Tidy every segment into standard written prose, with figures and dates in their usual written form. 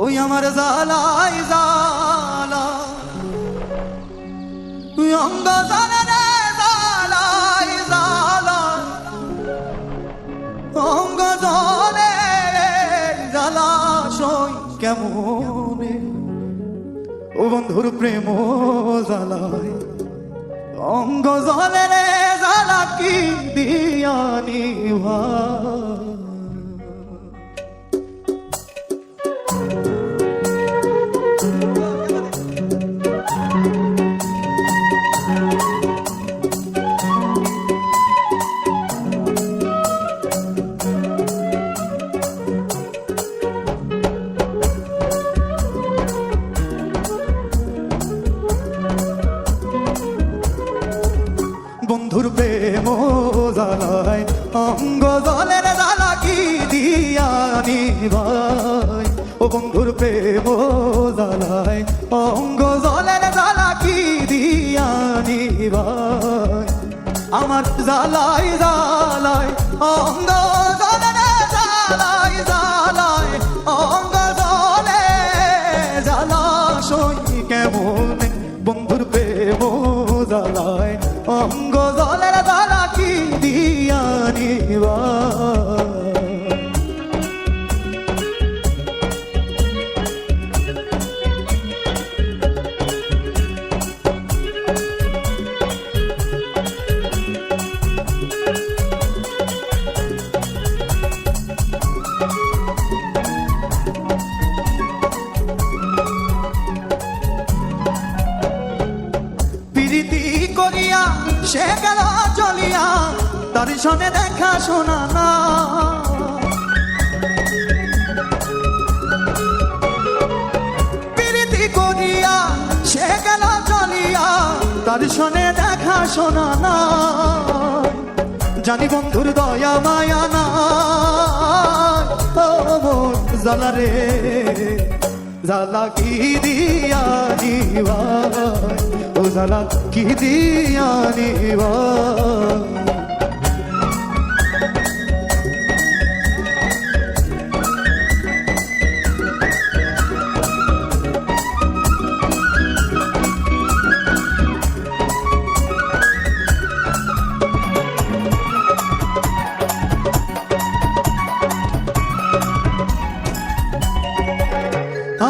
ওই আমার জালাই জালা তুই অঙ্গ জানে রে জালাই জালা অঙ্গ জলে জালা সই কেমনে ও বন্ধুর প্রেম জালায় অঙ্গ জলে রে জালা কি দিয়ানি বন্ধুর প্রেম জালায় অঙ্গ জলের জালা কি দিয়ানি ভাই ও বন্ধুর প্রেম জালায় অঙ্গ জলের জালা কি দিয়ানি ভাই আমার জালাই জালায় অঙ্গ জলের জালাই জালায় অঙ্গ জলে জালা সই কেমন বন্ধুর প্রেম জালায় অঙ্গ জলের জালা কি দিয়ানি প্রীতি করিয়া সে গেল চলিয়া তার সনে দেখা শোনা না প্রীতি করিয়া সে গেল চলিয়া তার সনে দেখা শোনা না জানি বন্ধুর দয়া মায়া না ও মোর জালা রে জালা কি দিয়ানি ভাই ও জালা কি দিয়ানি ভাই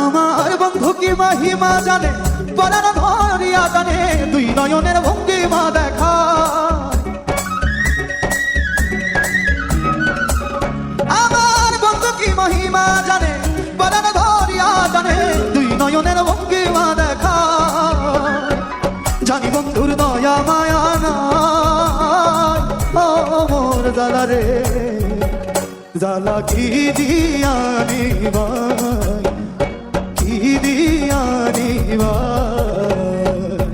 আমার বন্ধু কি মহিমা জানে বলার ধরিয়া জানে দুই নয়নের ভঙ্গিমা দেখা আমার বন্ধু কি মহিমা জানে বলার ধরিয়া জানে দুই নয়নের ভঙ্গিমা দেখা জানি বন্ধুর দয়া মায়া না ও মোর জালা রে জালা কি দিয়ানি ভাই কি দিয়ানি ভাই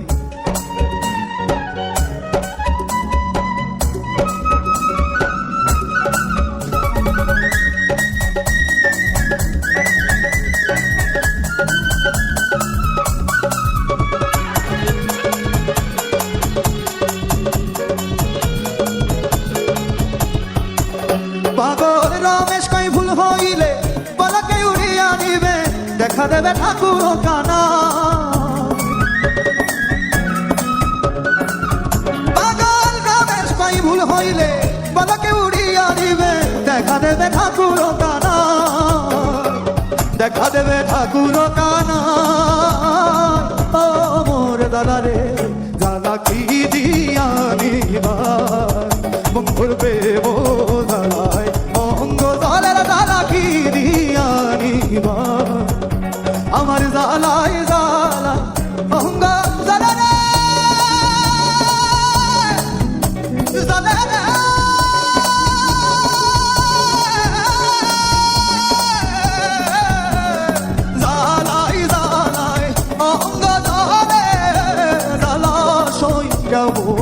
পাগল রমেশ কই ভুল হইলে পলকে উড়িয়া নিবে দেখা দেবে ঠাকুর কানা পাগল রমেশ কই ভুল হইলে পলকে উড়িয়া নিবে দেখা দেবে ঠাকুর কানা দেখা দেবে ঠাকুর কানা ও মোর দাদা রে জালা কি দিয়ানি ভাই বন্ধুর প্রেম জালায় অঙ্গ জলের জালা কি দিয়ানি ভাই আমার জালাই জালা অঙ্গ জালা রে জালা রে জালাই জালাই অঙ্গ জলে জালা সই কেমন